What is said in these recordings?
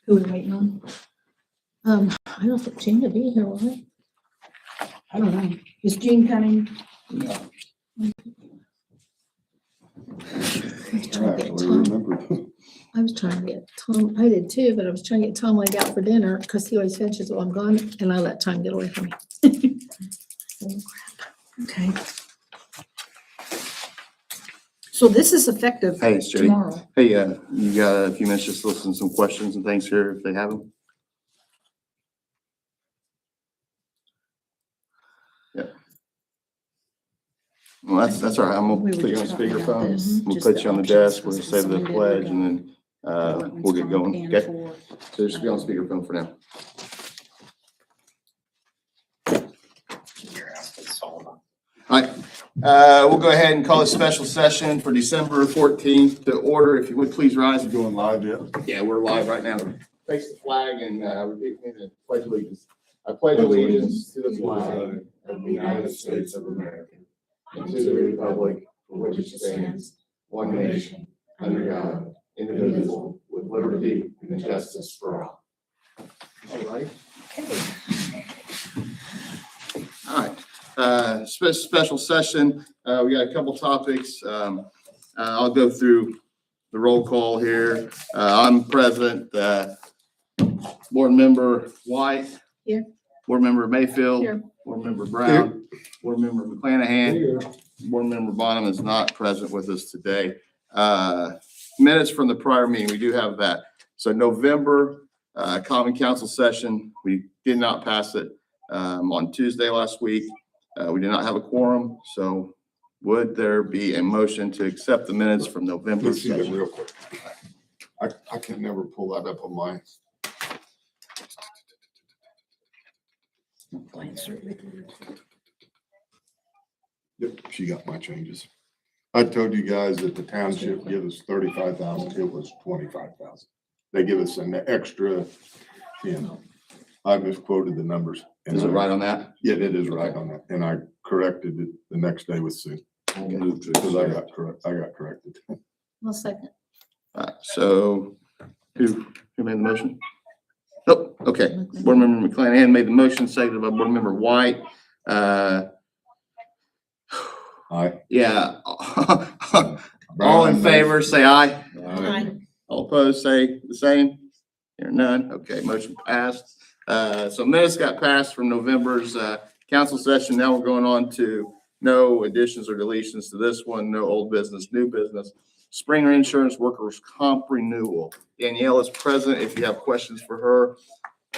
Who are we waiting on? I don't think Jean will be here, will it? I don't know. Is Jean coming? No, I was trying to I get actually Tom. remember. I was trying to get Tom. I did too, but I was trying to get Tom laid out for dinner because he always finishes while I'm gone, and I let time get away from me. Oh, crap. Okay. So this is effective Hey, it's Jody. tomorrow. Hey, you got a few minutes just to listen to some questions and things here if they have them? Yeah. Well, that's all right. I'm We gonna were put you on just talking about speakerphone. this, We'll just put the you on the options, desk. We'll because say the someone did pledge look and then, we'll get going. Okay? So just be on speakerphone for now. All right, we'll go ahead and call a special session for December 14th to order. If you would please rise. You going live yet? Yeah, we're live right now. Face the flag and repeat me the pledge allegiance. I pledge allegiance to the flag of the United States of America and to the republic for which it stands, one nation, under God, indivisible, with liberty and justice for all. All right. All right, special session. We got a couple topics. I'll go through the roll call here. I'm present. Board Member White. Here. Board Member Mayfield. Here. Board Member Brown. Board Member McClanahan. Board Member Bonham is not present with us today. Minutes from the prior meeting, we do have that. So November Common Council session, we did not pass it on Tuesday last week. We did not have a quorum, so would there be a motion to accept the minutes from November? Let's see them session? real quick. I can never pull that up on my. Yep, she got my changes. I told you guys that the township give us 35,000, it was 25,000. They give us an extra 10. I misquoted the numbers. Is it right on that? Yeah, it is right on that, and I corrected it the next day with Sue. Because I got corrected. One second. So who made the motion? Nope, okay. Board Member McClanahan made the motion, seconded by Board Member White. Aye. Yeah. All in favor, say aye. Aye. All opposed, say the same. Here none. Okay, motion passed. So minutes got passed from November's council session. Now we're going on to no additions or deletions to this one, no old business, new business. Springer Insurance Workers' Comp Renewal. Danielle is present if you have questions for her.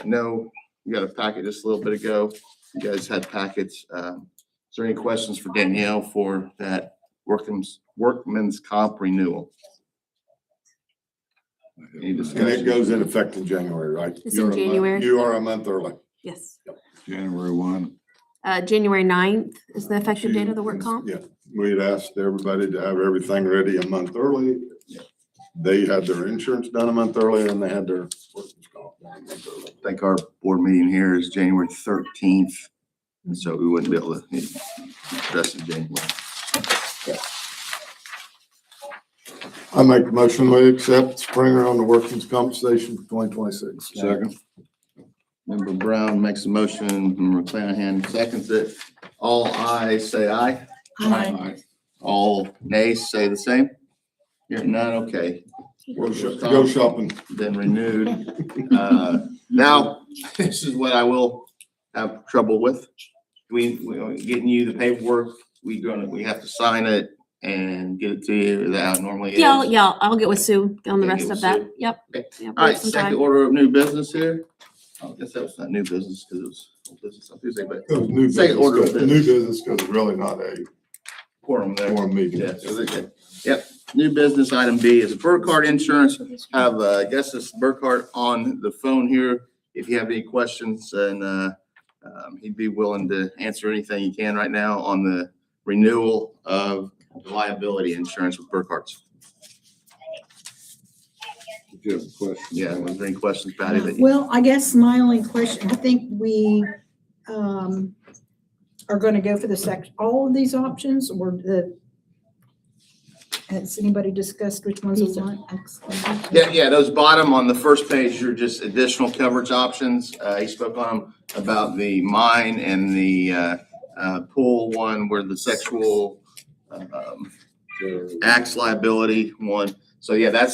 I know you got a packet just a little bit ago. You guys had packets. Is there any questions for Danielle for that workman's comp renewal? Any And it discussion? goes in effect in January, right? It's You're in a month- January. You are a month early. Yes. January 1. January 9th is the effective date of the work comp. Yeah, we had asked everybody to have everything ready a month early. They had their insurance done a month early and they had their workers' comp done a month early. I think our board meeting here is January 13th. And so we wouldn't be able to address it in January. I make the motion we accept Springer on the workers' compensation for 2026. Second. Member Brown makes a motion, Member McClanahan seconds it. All ayes say aye. Aye. All nays say the same. Here none, okay. Go shopping. Been renewed. Now, this is what I will have trouble with. We getting you the paperwork, we have to sign it and get it to you. Is that how it normally is? Yeah, I'll get with Sue on the Okay, rest get of with that. Sue. Yep. Okay. Yep, All we right, have some second time. order of new business here. I guess that was not new business because it was old business on Tuesday, but It was new Second order of business, new business because it's really not a quorum there. forum meeting. Yeah, so they're good. Yep, new business item B is Burkhardt Insurance. Have, I guess it's Burkhardt on the phone here. If you have any questions, and he'd be willing to answer anything he can right now on the renewal of liability insurance with Burkhardt's. If you have a question. Yeah, was there any questions about it? Well, I guess my only question, I think we are going to go for all of these options or Has anybody discussed which ones These they are want? excellent. Yeah, those bottom on the first page are just additional coverage options. He spoke on them about the mine and the pool one where the sexual acts liability one. So yeah,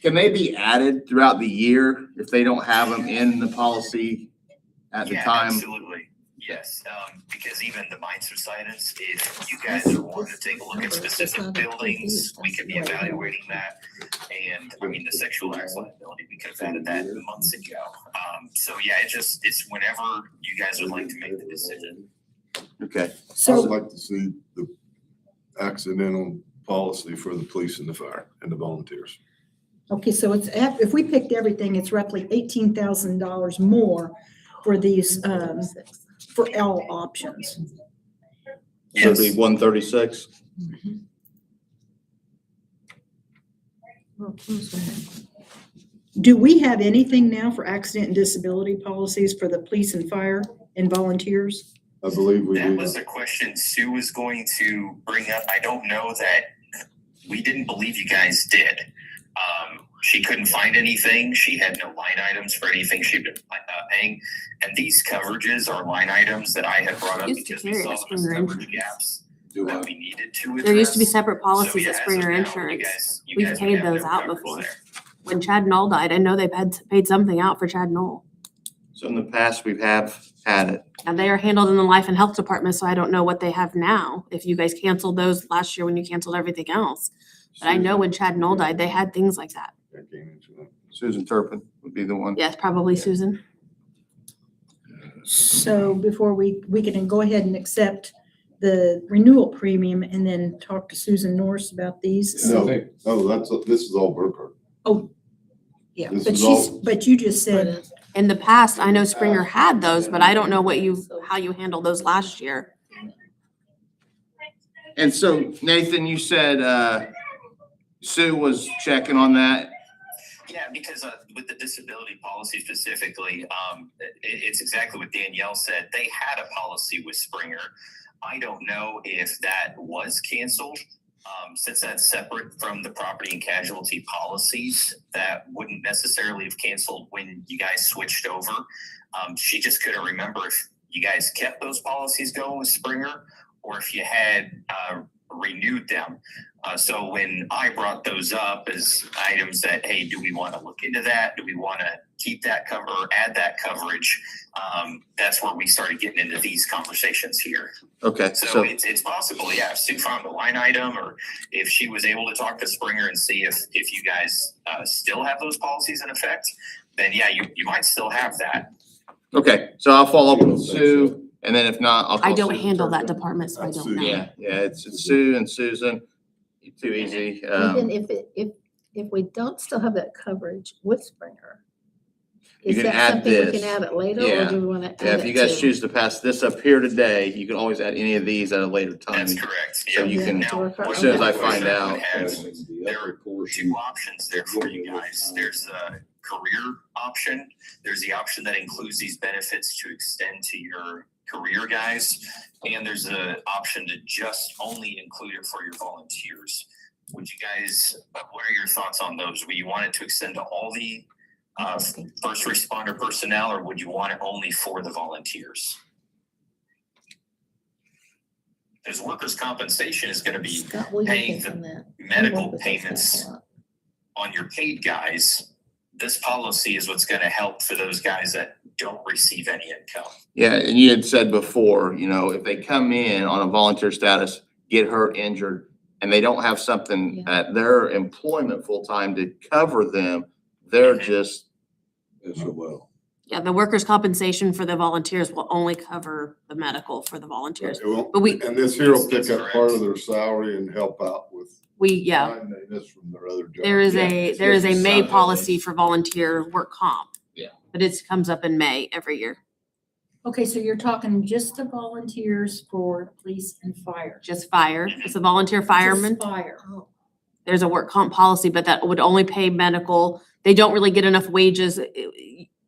can they be added throughout the year if they don't have them in the policy at the Yeah, time? absolutely. Yes, because even the mine subsidence, if you guys are wanting to take a look at specific buildings, we could be evaluating that. And I mean, the sexual acts liability, we could have added that months ago. So yeah, it's whenever you guys would like to make the decision. Okay, I would So, like to see the accidental policy for the police and the fire and the volunteers. okay, so if we picked everything, it's roughly $18,000 more for these, for all options. so it'd be Yes. 136. Do we have anything now for accident and disability policies for the police and fire and volunteers? I believe we That do. was a question Sue was going to bring up. I don't know that, we didn't believe you guys did. She couldn't find anything. She had no line items for anything she'd been paying. And these coverages are line items that I had brought up Used to because we carry saw a those Springer coverage insurance. gaps that we needed to address. There used to be separate So, policies yeah, at as of Springer now, Insurance. you We've guys would paid have those no out coverage before. there. When Chad Knoll died, I know they've paid something out for Chad Knoll. So in the past, we have had it. And they are handled in the life and health department, so I don't know what they have now. If you guys canceled those last year when you canceled everything else. But I know when Chad Knoll died, they had things like that. I came into that. Susan Turpin would be the one. Yes, probably Susan. So before we can go ahead and accept the renewal premium and then talk to Susan Norris about these. No, this is all Burkhardt. Yeah, this but is but you just said, In the past, I know Springer had those, but I don't know how you handled those last year. And so Nathan, you said Sue was checking on that. Yeah, because with the disability policy specifically, it's exactly what Danielle said. They had a policy with Springer. I don't know if that was canceled. Since that's separate from the property and casualty policies, that wouldn't necessarily have canceled when you guys switched over. She just couldn't remember if you guys kept those policies going with Springer or if you had renewed them. So when I brought those up as items that, hey, do we want to look into that? Do we want to keep that cover or add that coverage? That's where we started getting into these conversations here. Okay, So so it's possible, yeah, if Sue found the line item or if she was able to talk to Springer and see if you guys still have those policies in effect, then yeah, you might still have that. okay, so I'll follow up with Sue, and then if not, I'll call I don't Susan handle that Turpin. department, so I That's don't Susan. know. Yeah, it's Sue and Susan. Too easy. And then if we don't still have that coverage with Springer, You is can that add something we this. can add it later, or Yeah. do we want to add Yeah, if it you guys to- choose to pass this up here today, you can always add any of these at a later time. That's correct. So Yeah. you can- Now, as soon as I what find would out. have- There are two options there for you guys. There's a career option. There's the option that includes these benefits to extend to your career guys. And there's an option to just only include it for your volunteers. Would you guys, what are your thoughts on those? Would you want it to extend to all the first responder personnel, or would you want it only for the volunteers? Because workers' compensation is going to be Scott, what do you paying think the on that? I medical work with those guys payments a lot. on your paid guys. This policy is what's going to help for those guys that don't receive any income. Yeah, and you had said before, if they come in on a volunteer status, get hurt, injured, and they don't have something Yeah. at their employment full-time to cover them, they're Mhm. just, Yeah, the workers' compensation for the volunteers will only cover the medical for the volunteers. It won't- But we- And this here will That's pick up part of their salary and help out with. Yeah, finding this from their other job. there is Yeah, a it's May something. policy for volunteer work comp. Yeah. But it comes up in May every year, okay, so you're talking just the volunteers for police and fire. just fire. It's a volunteer fireman. Just fire. Oh, There's a work comp policy, but that would only pay medical. They don't really get enough wages.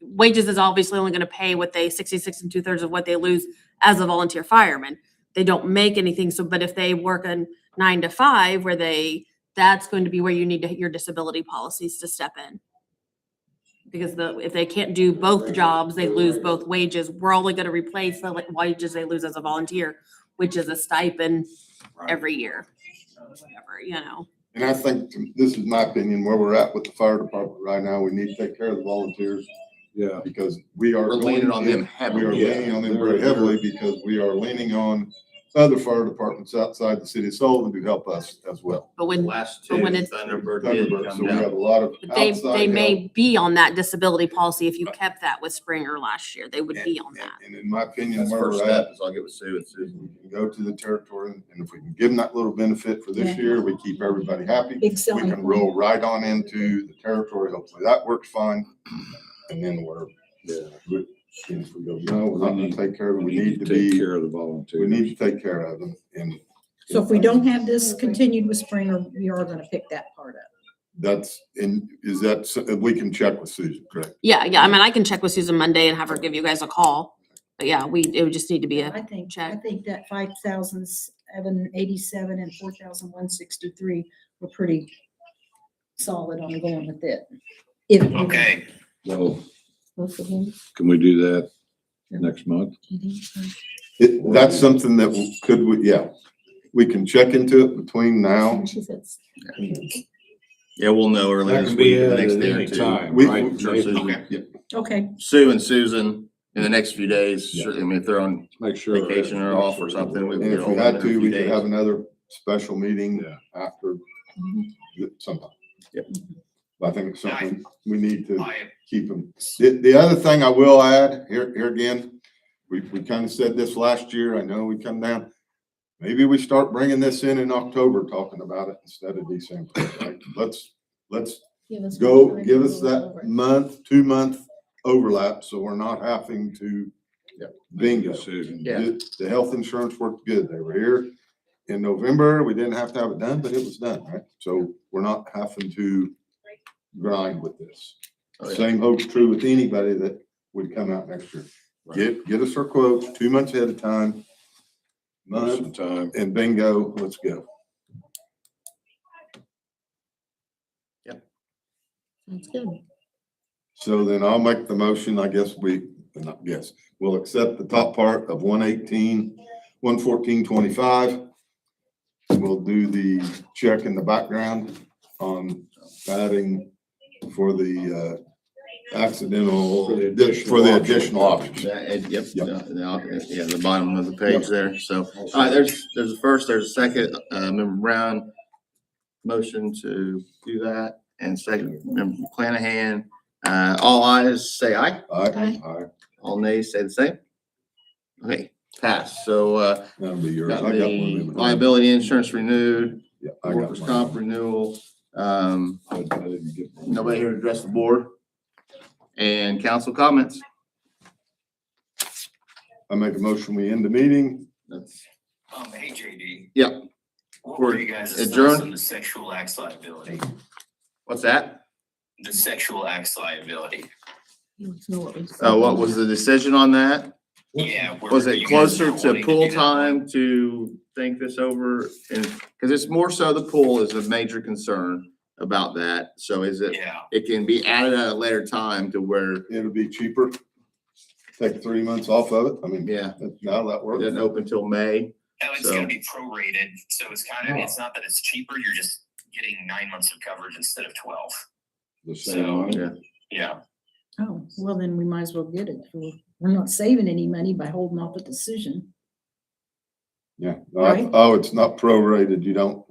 Wages is obviously only gonna pay what 66 2/3 of what they lose as a volunteer fireman. They don't make anything, but if they work 9 to 5 where that's going to be where you need to hit your disability policies to step in. Because if they can't do both jobs, they lose both wages. We're only gonna replace the wages they lose as a volunteer, which is a stipend every year. Whatever, you know. And I think, this is my opinion, where we're at with the fire department right now, we need to take care of the volunteers. Yeah. Because we are. We're leaning on them We are heavily. leaning on them very heavily because we are leaning on other fire departments outside the city of Sullivan to help us as well. But when, Last But two, when it's- Thunderbird did Thunderbird, come so we have down. a lot of but they outside help. may be on that disability policy if you kept that with Springer last year. They would be on that. And in my opinion, That's where first we're step, at, is I'll get with Sue and Susan. we can go to the territory, and if we can give them that little benefit for this Yeah. year, we keep everybody happy. Big We selling can point. roll right on into the territory. Hopefully that works fine. And then and if we go, no, we're not gonna take care of it, we need to take be, care of the volunteers. we need to take care of them. And So if we don't have this continued with Springer, we are gonna pick that part up. that's, we can check with Susan, correct? Yeah, I mean, I can check with Susan Monday and have her give you guys a call. But yeah, it would just need to be I a, think check. that 5,787 and 4,163 were pretty solid on going with it. Okay, So Both of them. can we do that next month? That's something that we can check into it between now. She said, Yeah, we'll know early That this can week, be in the added next at day or any two. time, We- right? Sure, Nathan? Susan. Okay, Sue and Susan in the next few days, Yeah. sure, I mean, if they're on Make sure. vacation or off or something, we And can if get we all had in a to, few we could days. have another special meeting Yeah. after sometime. Yep. I think it's something we need to I, keep them. The other thing I will add, here again, we kind of said this last year, I know we come down. Maybe we start bringing this in October, talking about it instead of December, right? Let's give us that month, 2 month overlap, so we're not having to bingo. Decision. Yeah. The health insurance worked good. They were here in November. We didn't have to have it done, but it was done, right? So we're not having to grind with this. Oh, yeah. Same holds true with anybody that would come out next year. Get us our quotes 2 months ahead of time, Most of month, the time. and bingo, let's go. That's good. So then I'll make the motion, I guess we'll accept the top part of 114.25. We'll do the check in the background on adding for the accidental, For the additional for the option. additional options. Yep, Yep. yeah, the bottom of the page there, so, all right, there's a first, there's a second, Member Brown, motion to do that, and second, Member McClanahan, all ayes say aye, Aye. all nays say the same. Okay, pass, so, That'll be yours. got I got the one. liability insurance renewed, Yeah, I got workers' mine. comp renewal, I didn't get. nobody here to address the board, and council comments. I make a motion, we end the meeting. That's, hey JD. Yep. What were you guys' thoughts Adjourn? on the sexual acts liability? what's that? The sexual acts liability. You want to know what we said? What was the decision on that? Yeah. Was were it you guys closer not to wanting pool do that one? time to think this over? And, cause it's more so the pool is a major concern about that. So is it, Yeah, it can be added at a later time to where, It'll be cheaper. Take 3 months off of it. I mean, yeah, now that it works. doesn't open till May. no, it's So- gonna be prorated, so it's kind of, it's not that it's cheaper, you're just getting 9 months of coverage instead of 12. The So- same money. Yeah. Yeah, oh, well, then we might as well get it. We're not saving any money by holding off the decision. Yeah. Right. Oh, it's not prorated. You don't.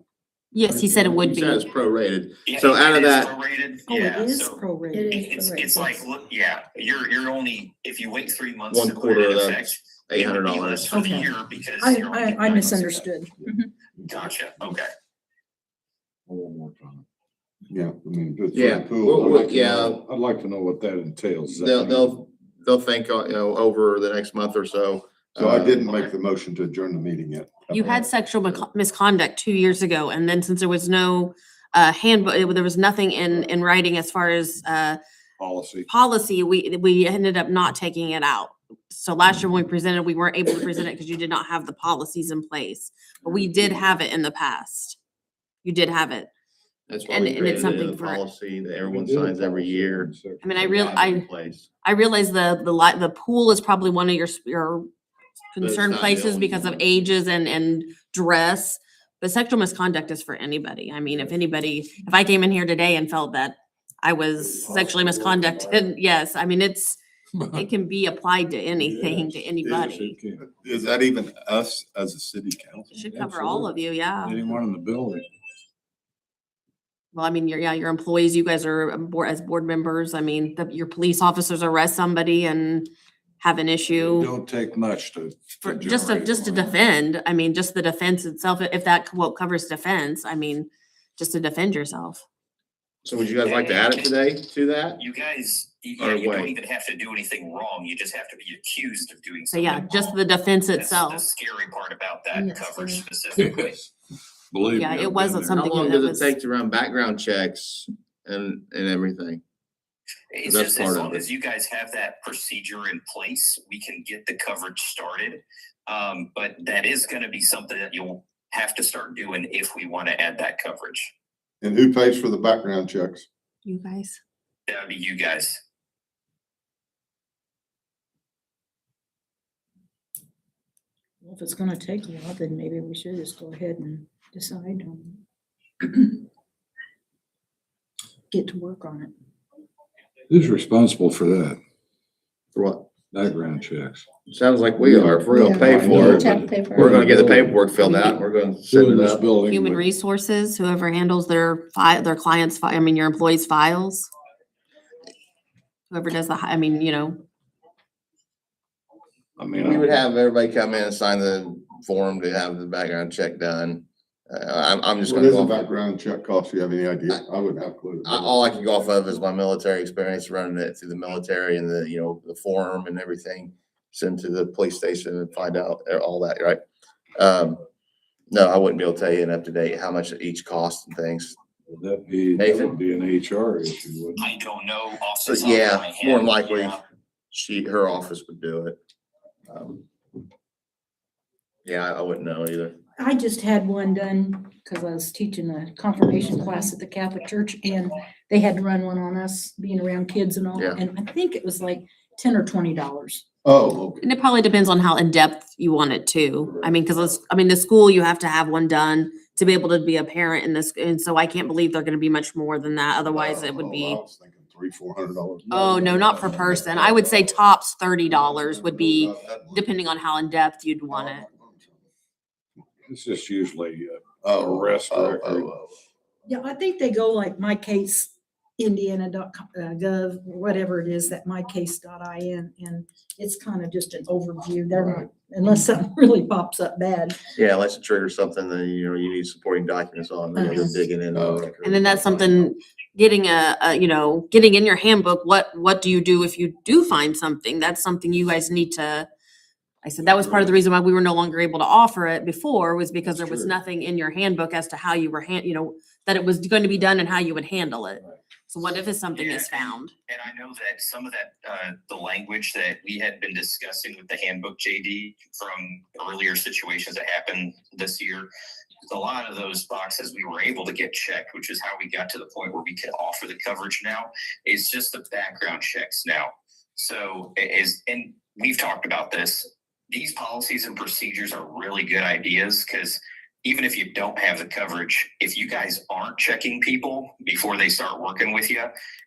yes, he said it would He said it's be. prorated. Yeah, So out of it is that, prorated, Oh, yeah, it is so prorated. It is it's prorated, like, yes. look, yeah, you're only, if you wait 3 months One to put quarter it of in that, effect, it would be less $800. for the Okay. year because you're only getting I 9 months of misunderstood. coverage. Gotcha, okay. One more time. Yeah. I mean, just for Yeah, the pool, well, I'd like to yeah. know- I'd like to know what that entails. they'll think, over the next month or so. So I didn't make the motion to adjourn the meeting yet. You had sexual misconduct 2 years ago, and then since there was no handbook, there was nothing in writing as far as Policy. policy, we ended up not taking it out. so last year when we presented, we weren't able to present it because you did not have the policies in place. But we did have it in the past. You did have it. That's why And- we and created it's something a for- policy that We everyone did a signs every policy year. in section I mean, I to real- have in place. I realize the pool is probably one of your concern not the places only because of one. ages and dress. But sexual misconduct is for anybody. I mean, if I came in here today and felt that I was sexually misconducted, yes, I mean, it can be applied to anything, to Yes, anybody. it can. Is that even us as a city council? It should cover all of you, yeah. Anyone in the building. Well, I mean, your employees, you guys are as board members. I mean, your police officers arrest somebody and have an It issue. don't take much to. Just to generate money. defend, I mean, just the defense itself, if that quote covers defense, I mean, just to defend yourself. So would you guys like to add it today to that? You guys, Or you don't wait. even have to do anything wrong. You just have to be accused of doing So something yeah, just wrong. the defense That's the itself. scary part about that Yes, coverage yeah. specifically. Yes. Believe me. Yeah, it I've been wasn't there. How something long that does was- it take to run background checks and everything? It's That's just part as of long it. as you guys have that procedure in place, we can get the coverage started. But that is gonna be something that you'll have to start doing if we want to add that coverage. And who pays for the background checks? You guys. That would be you guys. Well, if it's gonna take a while, then maybe we should just go ahead and decide on. Get to work on it. Who's responsible for that? For what? Background checks. Sounds like we are. If we're gonna pay Yeah, I for know. it, Have to pay for we're it. gonna get the paperwork filled out. We're gonna Who send in it this up. building? Human would- resources, whoever handles their clients' I mean, your employees' files. Whoever does I mean, I mean. We would have everybody come in and sign the form to have the background check done. I'm just What gonna does go a off. background check cost? You have any idea? I wouldn't have a clue. All I can go off of is my military experience running it through the military and the form and everything. Send to the police station and find out all that, right? No, I wouldn't be able to tell you an up to date how much each costs and things. Would that be, that Nathan? would be an HR issue, wouldn't it? I don't know off So the top of yeah, my head. more than likely, Yeah. her office would do it. Yeah, I wouldn't know either. I just had one done because I was teaching a confirmation class at the Catholic Church and they had to run one on us being around kids and all. Yeah. And I think it was like $10 or $20. Oh, okay. and it probably depends on how in-depth you want it too. I mean, the school, you have to have one done to be able to be a parent in this, and so I can't believe they're gonna be much more than that. Otherwise, it would Oh, I be, was thinking $300-400. oh, no, not per person. I would say tops $30 would be, depending on how in-depth you'd want it. It's just usually Oh, arrest oh, record. oh, oh. Yeah, I think they go like mycase.indiana.gov, whatever it is, that mycase.in, and it's kind of just an overview. They're not, unless something really pops up bad. Yeah, unless it triggers something that, you need supporting documents on, then you're digging in. Oh. And then that's something, getting getting in your handbook, what do you do if you do find something? That's something you guys need to, I said, that was part of the reason why we were no longer able to offer it before, was because there That's was true. nothing in your handbook as to how you were that it was going to be done and how you would handle it. Right. So what if something Yeah, is found? And I know that some of that, the language that we had been discussing with the handbook, JD, from earlier situations that happened this year, a lot of those boxes we were able to get checked, which is how we got to the point where we can offer the coverage now. It's just the background checks now. So and we've talked about this. These policies and procedures are really good ideas because even if you don't have the coverage, if you guys aren't checking people before they start working with you,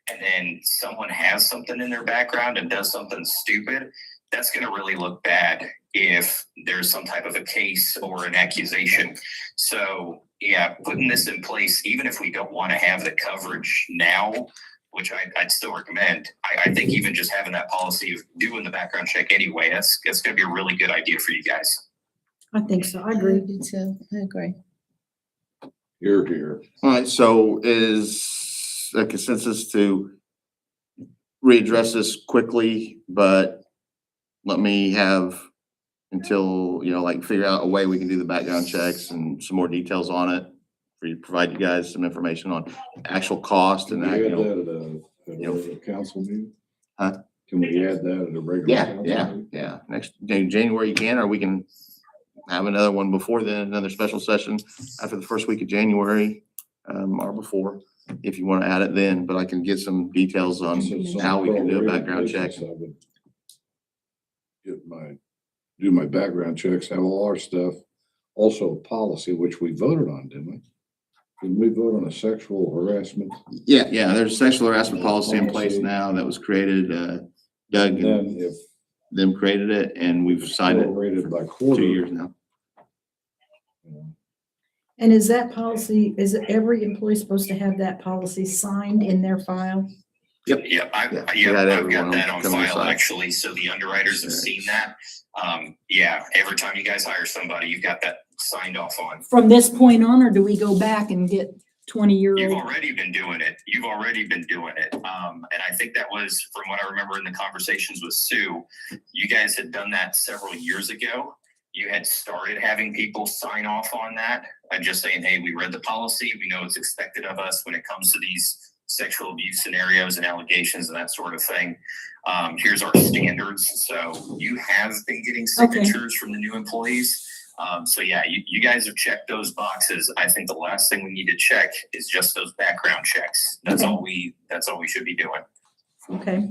and then someone has something in their background and does something stupid, that's going to really look bad if there's some type of a case or an accusation. So yeah, putting this in place, even if we don't want to have the coverage now, which I'd still recommend, I think even just having that policy of doing the background check anyway, that's going to be a really good idea for you guys. I think so. I I agree. do too. I agree. You're here. All right, so is a consensus to readdress this quickly, but let me have until, figure out a way we can do the background checks and some more details on it. For you, provide you guys some information on actual cost and Can that, you add that at a know. council meeting? Huh? Can we add that at a regular? Yeah, council yeah, meeting? yeah. Next, January you can, or we can have another one before then, another special session after the first week of January, or before, if you want to add it then, but I can get some details on Since it's how we can do a prorated background check. basis, I would do my background checks, have all our stuff, also a policy, which we voted on, didn't we? Didn't we vote on a sexual harassment? Yeah, yeah, there's a sexual harassment policy in place now that was created, Doug And and then if them created it, and we've signed it prorated by 2 quarter. years now. you know, And is that policy, is every employee supposed to have that policy signed in their file? Yeah, Yeah, we I've got got everyone that on coming file aside. actually, so the underwriters have seen that. Yeah, every time you guys hire somebody, you've got that signed off on. From this point on, or do we go back and get 20-year-old? You've already been doing it. You've already been doing it. And I think that was, from what I remember in the conversations with Sue, you guys had done that several years ago. You had started having people sign off on that and just saying, hey, we read the policy. We know it's expected of us when it comes to these sexual abuse scenarios and allegations and that sort of thing. Here's our standards. So you have been getting signatures from the new employees. So yeah, you guys have checked those boxes. I think the last thing we need to check is just those background checks. That's all we should be doing. Okay,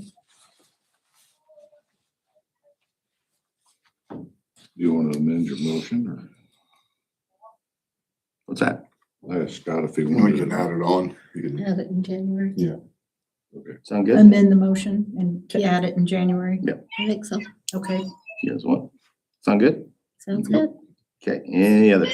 Do you want to amend your motion or What's that? ask Scott if he We wanted can to? add it on. You can- Have it in January. Okay. Sound good? amend the motion and to Yeah. add it in January? I think so. Okay. You guys want? Sound good? Sounds good. Okay, any other?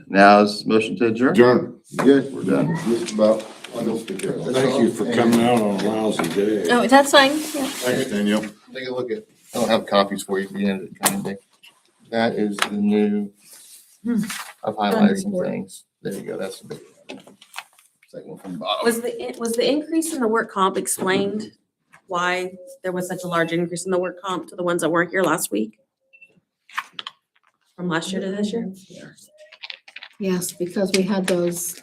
Now is motion to adjourn? Adjourn. Good, we're done. Just about, I don't think it. Thank you for coming out on a lousy day. Oh, that's fine. Yeah. Thanks, Danielle. Take a look at, I don't have copies for you at the end of the kind of thing. That is the new, I've highlighted some report. things. There you go, that's the big one. Second one from the bottom. Was the increase in the work comp explained why there was such a large increase in the work comp to the ones that weren't here last week? From last year to this year? Yes, because we had those